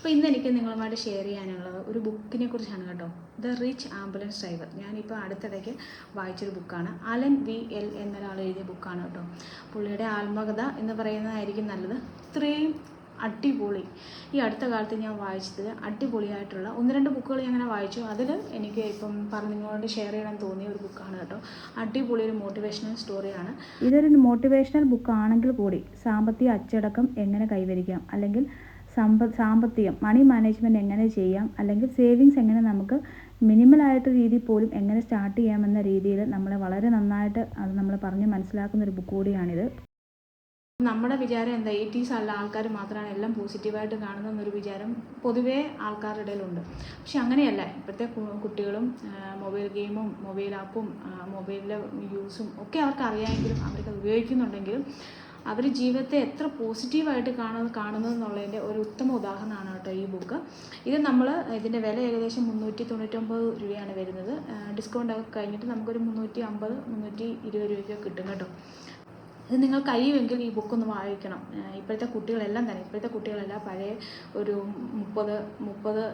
അപ്പോൾ ഇന്ന് എനിക്ക് നിങ്ങളുമായിട്ട് ഷെയർ ചെയ്യാനുള്ളത് ഒരു ബുക്കിനെ കുറിച്ചാണ് കേട്ടോ. The rich ambulance driver. ഞാനിപ്പോൾ അടുത്തിടയ്ക്ക് വായിച്ചൊരു ബുക്കാണ്. അലൻ വി എൽ എന്നൊരാൾ എഴുതിയ ബുക്കാണ് കേട്ടോ. പുള്ളിയുടെ ആത്മകഥ എന്ന് പറയുന്നതായിരിക്കും നല്ലത്. ഇത്രയും അടിപൊളി, ഈ അടുത്ത കാലത്ത് ഞാൻ വായിച്ചത് അടിപൊളിയായിട്ടുള്ള 1-2 ബുക്കുകൾ ഞാൻ അങ്ങനെ വായിച്ചു. അതിൽ എനിക്ക് ഇപ്പം നിങ്ങളോട് ഷെയർ ചെയ്യണം തോന്നിയ ഒരു ബുക്കാണ് കേട്ടോ. അടിപൊളി ഒരു മോട്ടിവേഷണൽ സ്റ്റോറിയാണ്. ഇതൊരു മോട്ടിവേഷണൽ ബുക്കാണെങ്കിൽ കൂടി സാമ്പത്തിക അച്ചടക്കം എങ്ങനെ കൈവരിക്കാം, അല്ലെങ്കിൽ സാമ്പത്തികം മണി മാനേജ്മെൻറ്റ് എങ്ങനെ ചെയ്യാം, അല്ലെങ്കിൽ സേവിങ്സ് എങ്ങനെ നമുക്ക് മിനിമലായിട്ട് രീതിയിൽ പോലും എങ്ങനെ സ്റ്റാർട്ട് ചെയ്യാമെന്ന രീതിയിൽ നമ്മളെ വളരെ നന്നായിട്ട് അത് നമ്മൾ പറഞ്ഞ് മനസ്സിലാക്കുന്ന ഒരു ബുക്ക് കൂടിയാണിത്. നമ്മുടെ വിചാരം എന്താ, 80s ഉള്ള ആൾക്കാർ മാത്രമാണ് എല്ലാം പോസിറ്റീവായിട്ട് കാണുന്നതെന്നൊരു വിചാരം പൊതുവേ ആൾക്കാരുടെ ഇടയിലുണ്ട്. പക്ഷെ അങ്ങനെയല്ല. ഇപ്പോഴത്തെ കുട്ടികളും മൊബൈൽ ഗെയിമും മൊബൈൽ ആപ്പും മൊബൈലിലെ യൂസും ഒക്കെ അവർക്ക് അറിയാമെങ്കിലും അവർക്കത് ഉപയോഗിക്കുന്നുണ്ടെങ്കിലും അവർ ജീവിതത്തെ എത്ര പോസിറ്റീവായിട്ട് കാണുന്നതെന്നുള്ളതിൻ്റെ ഒരു ഉത്തമ ഉദാഹരണമാണ് കേട്ടോ ഈ ബുക്ക്. ഇത് ഇതിൻ്റെ വില ഏകദേശം 399 രൂപയാണ് വരുന്നത്. ഡിസ്കൗണ്ട് ഒക്കെ കഴിഞ്ഞിട്ട് നമുക്കൊരു 350, 320 രൂപയ്ക്ക് കിട്ടും കേട്ടോ. ഇത് നിങ്ങൾ കഴിയുമെങ്കിൽ ഈ ബുക്കൊന്ന് വായിക്കണം. ഇപ്പോഴത്തെ കുട്ടികളെല്ലാം പഴയ ഒരു 30,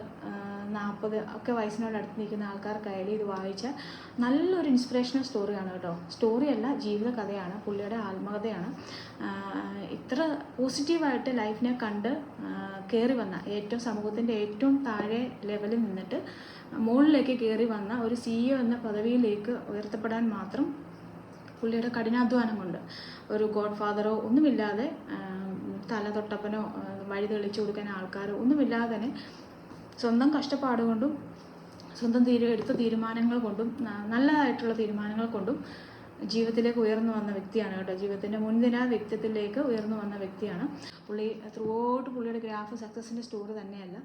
40 ഒക്കെ വയസ്സിനോടടുത്ത് നിൽക്കുന്ന ആൾക്കാർക്കായാലും ഇത് വായിച്ചാൽ നല്ലൊരു ഇൻസ്പിറേഷണൽ സ്റ്റോറിയാണ് കേട്ടോ. സ്റ്റോറിയല്ല, ജീവിത കഥയാണ്, പുള്ളിയുടെ ആത്മകഥയാണ്. ഇത്ര പോസിറ്റീവായിട്ട് ലൈഫിനെ കണ്ട് കയറി വന്ന, സമൂഹത്തിൻ്റെ ഏറ്റവും താഴെ ലെവലിൽ നിന്നിട്ട് മുകളിലേക്ക് കയറി വന്ന ഒരു CEO എന്ന പദവിയിലേക്ക് ഉയർത്തപ്പെടാൻ മാത്രം പുള്ളിയുടെ കഠിനാധ്വാനം കൊണ്ട്, ഒരു ഗോഡ് ഫാദറോ ഒന്നുമില്ലാതെ, തല തൊട്ടപ്പനോ വഴി തെളിച്ചു കൊടുക്കാൻ ആൾക്കാരോ ഒന്നുമില്ലാതെ തന്നെ സ്വന്തം കഷ്ടപ്പാട് കൊണ്ടും സ്വന്തം എടുത്ത തീരുമാനങ്ങൾ കൊണ്ടും നല്ലതായിട്ടുള്ള തീരുമാനങ്ങൾ കൊണ്ടും ജീവിതത്തിലേക്ക് ഉയർന്നു വന്ന വ്യക്തിയാണ് കേട്ടോ. ജീവിതത്തിൻ്റെ മുൻനിര വ്യക്തിത്വത്തിലേക്ക് ഉയർന്നു വന്ന വ്യക്തിയാണ് പുള്ളി. പുള്ളിയുടെ ഗ്രാഫ് സക്സസിൻ്റെ സ്റ്റോറി തന്നെയല്ല,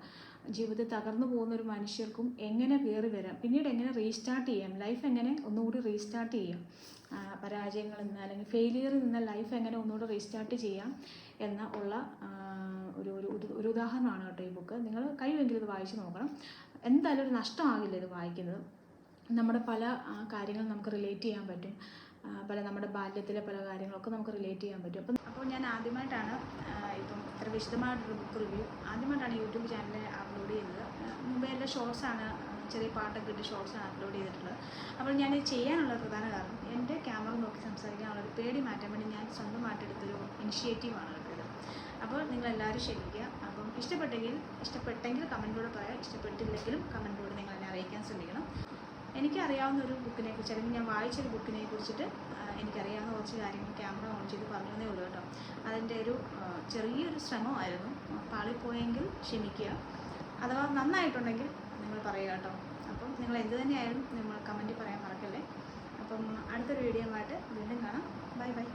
ജീവിതത്തിൽ തകർന്നു പോകുന്ന ഒരു മനുഷ്യർക്കും എങ്ങനെ കയറി വരാം, പിന്നീട് എങ്ങനെ റീസ്റ്റാർട്ട് ചെയ്യാം, ലൈഫ് എങ്ങനെ ഒന്നുകൂടി റീസ്റ്റാർട്ട് ചെയ്യാം, പരാജയങ്ങളിൽ നിന്ന് അല്ലെങ്കിൽ ഫെയിലിയറിൽ നിന്ന് ലൈഫ് എങ്ങനെ ഒന്നുകൂടി റീസ്റ്റാർട്ട് ചെയ്യാം ഉള്ള ഒരു ഉദാഹരണമാണ് കേട്ടോ ഈ ബുക്ക്. നിങ്ങൾ കഴിവെങ്കിലും ഇത് വായിച്ച് നോക്കണം. എന്തായാലും ഒരു നഷ്ടമാകില്ല ഇത് വായിക്കുന്നത്. നമ്മുടെ പല കാര്യങ്ങളും നമുക്ക് റിലേറ്റ് ചെയ്യാൻ പറ്റും. നമ്മുടെ ബാല്യത്തിലെ പല കാര്യങ്ങളൊക്കെ നമുക്ക് റിലേറ്റ് ചെയ്യാൻ പറ്റും. അപ്പോൾ ഞാൻ ആദ്യമായിട്ടാണ് ഇപ്പം ഇത്ര വിശദമായിട്ടൊരു ബുക്ക് റിവ്യൂ ആദ്യമായിട്ടാണ് യൂട്യൂബ് ചാനലിൽ അപ്ലോഡ് ചെയ്യുന്നത്. മുമ്പേ എല്ലാ ഷോർട്സാണ്, ചെറിയ പാട്ടൊക്കെ ഇട്ട് ഷോർട്സാണ് അപ്ലോഡ് ചെയ്തിട്ടുള്ളത്. അപ്പോൾ ഞാൻ ചെയ്യാനുള്ള പ്രധാന കാരണം എൻ്റെ ക്യാമറ നോക്കി സംസാരിക്കാനുള്ളൊരു പേടി മാറ്റാൻ വേണ്ടി ഞാൻ സ്വന്തമായിട്ടെടുത്തൊരു ഇനിഷ്യേറ്റീവാണ് ഇത്. അപ്പോൾ നിങ്ങളെല്ലാവരും ക്ഷമിക്കുക. അപ്പം ഇഷ്ടപ്പെട്ടെങ്കിൽ കമൻറ്റിലൂടെ പറയാം, ഇഷ്ടപ്പെട്ടില്ലെങ്കിലും കമൻറ്റിലൂടെ നിങ്ങൾ എന്നെ അറിയിക്കാൻ ശ്രമിക്കണം. എനിക്കറിയാവുന്ന ഒരു ബുക്കിനെ കുറിച്ച്, അല്ലെങ്കിൽ ഞാൻ വായിച്ചൊരു ബുക്കിനെ കുറിച്ചിട്ട് എനിക്കറിയാവുന്ന കുറച്ച് കാര്യങ്ങൾ ക്യാമറ ഓൺ ചെയ്ത് പറഞ്ഞതേ ഉള്ളൂ കേട്ടോ. അതിൻ്റെ ഒരു ചെറിയൊരു ശ്രമമായിരുന്നു. പാളിപ്പോയെങ്കിൽ ക്ഷമിക്കുക, അഥവാ നന്നായിട്ടുണ്ടെങ്കിൽ നിങ്ങൾ പറയുക കേട്ടോ. അപ്പം നിങ്ങൾ എന്ത് തന്നെയായാലും നിങ്ങൾ കമൻറ്റിൽ പറയാൻ മറക്കല്ലേ. അപ്പം അടുത്തൊരു വീഡിയോ ആയിട്ട് വീണ്ടും കാണാം. Bye bye.